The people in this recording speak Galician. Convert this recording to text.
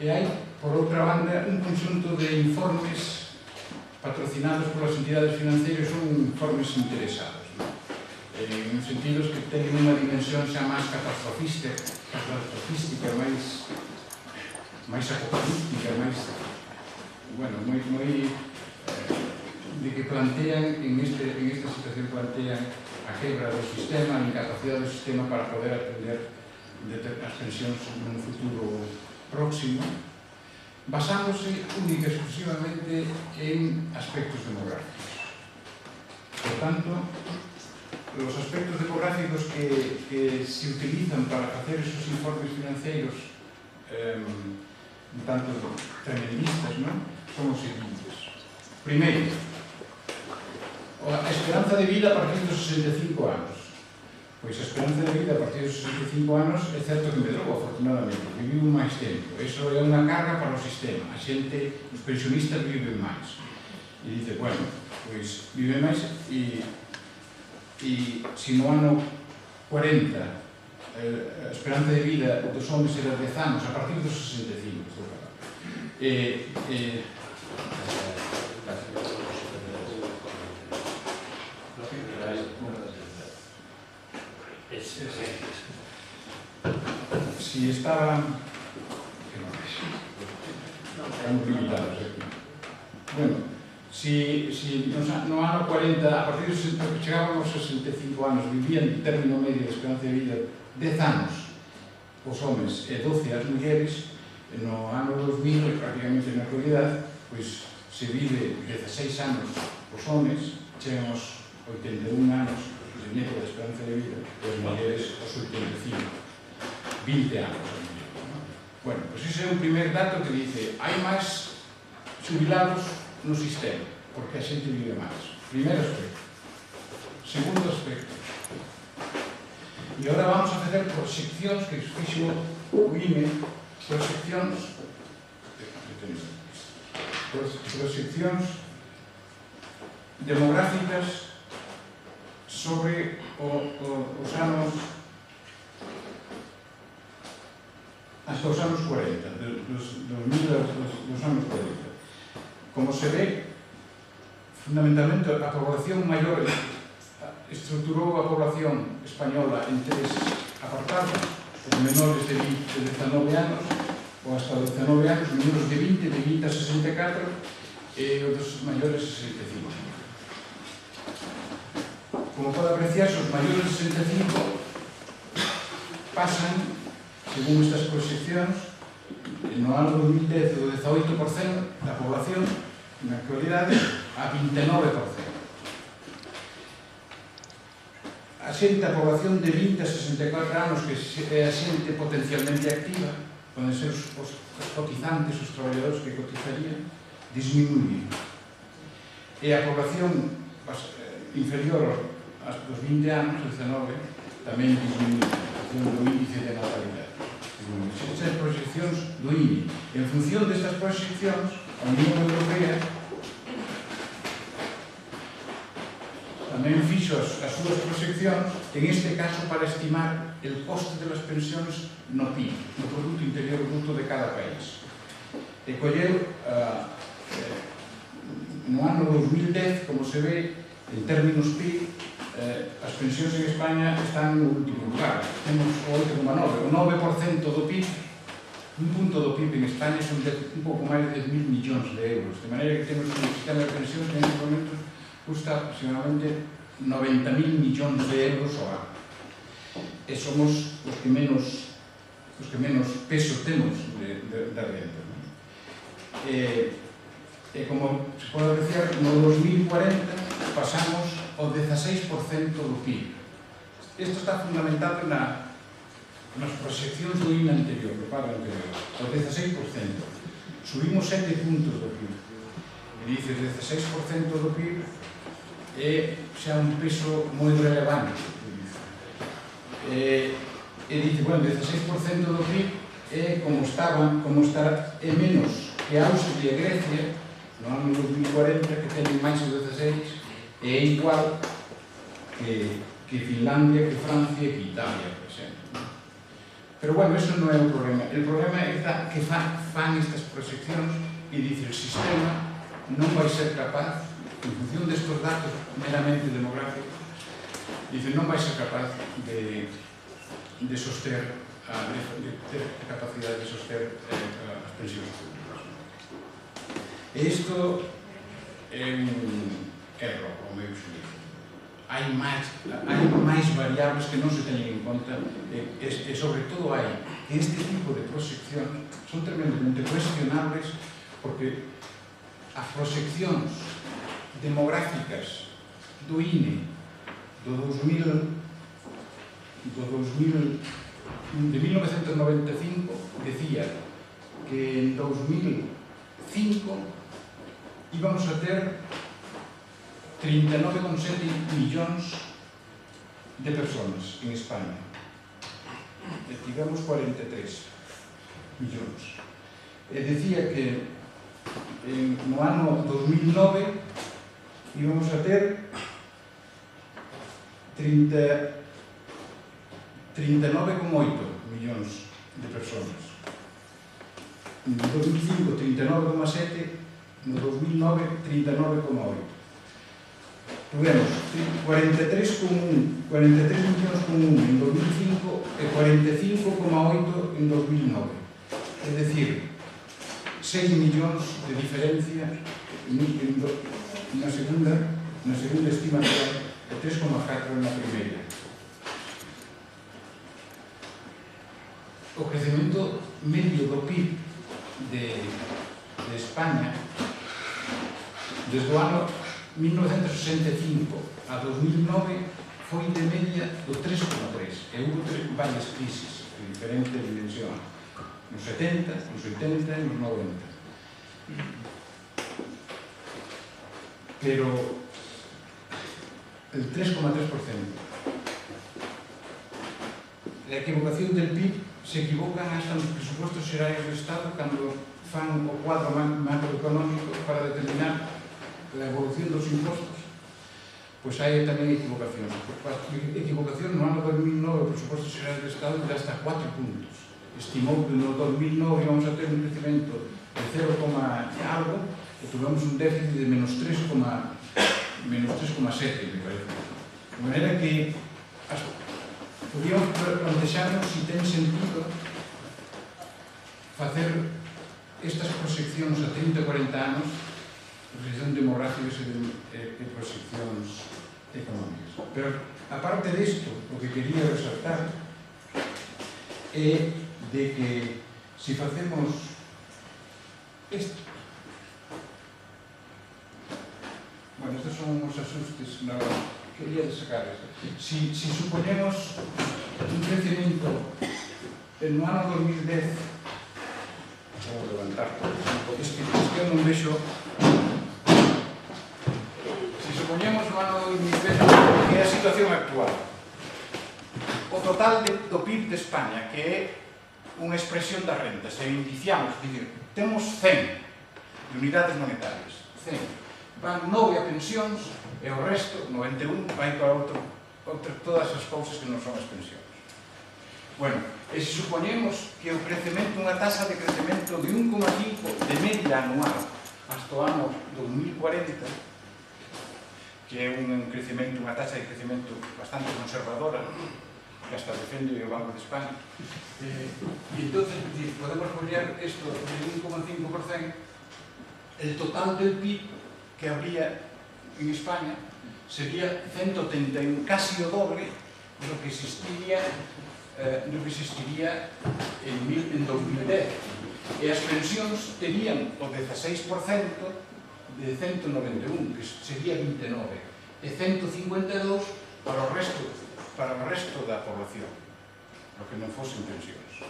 E hai, por outra banda, un conxunto de informes patrocinados polas entidades financeiras, son informes interesados, en sentidos que teñen unha dimensión xa máis catastrofística, máis apocalíptica, máis, bueno, moi de que plantean, en esta situación plantean a quebra do sistema, a incapacidade do sistema para poder atender as pensións nun futuro próximo, basándose única e exclusivamente en aspectos demográficos. Por tanto, los aspectos demográficos que se utilizan para facer esos informes financeiros tanto tremendistas, son os seguintes. Primeiro, a esperanza de vida a partir dos 65 anos. Pois a esperanza de vida a partir dos 65 anos é certo que medrou, afortunadamente, vivimos máis tempo. Eso é unha carga para o sistema. A xente, os pensionistas viven máis. E dice, bueno, pois viven máis e se no ano 40 a esperanza de vida dos homens era 10 anos, a partir dos 65, si estaban limitados aquí. Bueno, si no ano 40, a partir de chegaban aos 65 anos, vivían en término medio de esperanza de vida 10 anos os homens e 12 as mulleres, no ano 2000, prácticamente na actualidade, pois se vive 16 anos os homens, chegan aos 81 anos de media de esperanza de vida, e as mulleres aos 85, 20 anos. Bueno, pois ese é un primer dato que dice, hai máis xubilados no sistema, porque a xente vive máis. Primeiro aspecto. Segundo aspecto. E agora vamos a facer proxeccións que fixo o INE, proxeccións demográficas sobre os anos hasta os anos 40, dos anos 40. Como se ve, fundamentalmente a población maior estruturou a población española en tres apartados: os menores de 19 anos ou hasta 19 anos, os menores de 20, de 20 a 64 e os dos maiores de 65. Como pode apreciarse, os maiores de 65 pasan, según estas proxeccións, no ano 2010 o 18% da población, na actualidade, a 29%. A xente, a población de 20 a 64 anos, que é a xente potencialmente activa, poden ser os cotizantes, os traballadores que cotizarían, disminuye. E a población inferior aos 20 anos, 19, tamén disminuye, do índice de natalidade. Estas proxeccións do INE. En función destas proxeccións, a Unión Europea tamén fixo as súas proxeccións, en este caso para estimar el coste de las pensiones no PIB, no Producto Interior Bruto de cada país. E colleu, no ano 2010, como se ve, en términos PIB, as pensións en España están no último lugar. Temos o 8,9%, o 9% do PIB, un punto do PIB en España son un pouco máis de 10.000 millóns de euros, de maneira que temos un sistema de pensións que en este momento custa aproximadamente 90.000 millóns de euros ao ano. E somos os que menos peso temos da renta. E como se pode apreciar, no 2040 pasamos ao 16% do PIB. Isto está fundamentado nas proxeccións do INE anterior, do paro anterior, ao 16%. Subimos 7 puntos do PIB. E dice, 16% do PIB é xa un peso moi relevante. E dice, bueno, 16% do PIB é como estará, é menos que Austria e Grecia no ano 2040, que teñen máis de 16, e é igual que Finlandia, que Francia e que Italia, por exemplo. Pero, bueno, eso non é o problema. O problema é que fan estas proxeccións e dice o sistema non vai ser capaz, en función destes datos meramente demográficos, dice, non vai ser capaz de soster, de ter capacidade de soster as pensións públicas. E isto é un erro, ao meu xuízo. Hai máis variables que non se teñen en conta e sobre todo hai que este tipo de proxeccións son tremendamente cuestionables porque as proxeccións demográficas do INE de 1995 decía que en 2005 íbamos a ter 39,7 millóns de personas en España. E tivemos 43 millóns. E decía que no ano 2009 íbamos a ter 39,8 millóns de personas. No 2005, 39,7, no 2009, 39,8. Tuvemos 43,1 en 2005 e 45,8 en 2009. É dicir, 6 millóns de diferencia na segunda estimación e 3,4 na primeira. O crecemento medio do PIB de España desde o ano 1965 a 2009 foi de media do 3,3 e houve varias crisis de diferente dimensión nos 70, nos 80 e nos 90. Pero el 3,3%. La equivocación del PIB se equivocan hasta nos presupuestos xerais do Estado cando fan o cuadro macroeconómico para determinar a evolución dos impostos. Pois hai tamén equivocación. Equivocación no ano 2009 o presupuesto xerais do Estado de hasta 4 puntos. Estimou que no 2009 íbamos a ter un crecemento de 0, algo e tuvemos un déficit de menos 3,7, me parece. De maneira que podíamos plantexarnos se ten sentido facer estas proxeccións a 30 ou 40 anos, proxeccións demográficas e proxeccións económicas. Pero, aparte disto, o que quería resaltar é de que se facemos isto, bueno, estes son uns asustes, quería sacar isto. Si suponemos un crecimiento no ano 2010, vou levantar, porque es que eu non vexo. Si suponemos no ano 2010, que é a situación actual, o total do PIB de España, que é unha expresión das rentas, se indiciamos, temos 100 de unidades monetarias, 100, van 9 a pensións e o resto, 91, vai para todas as cousas que non son as pensións. Bueno, e se suponemos que o crecemento, unha tasa de crecemento de 1,5 de media anual hasta o ano 2040, que é un crecemento, unha tasa de crecemento bastante conservadora, que hasta defende o Banco de España. E entonces podemos poner isto de 1,5%, el total del PIB que habría en España sería 131, casi o doble do que existiría en 2010. E as pensións terían o 16% de 191, que sería 29, e 152 para o resto da población, lo que non fosen pensións.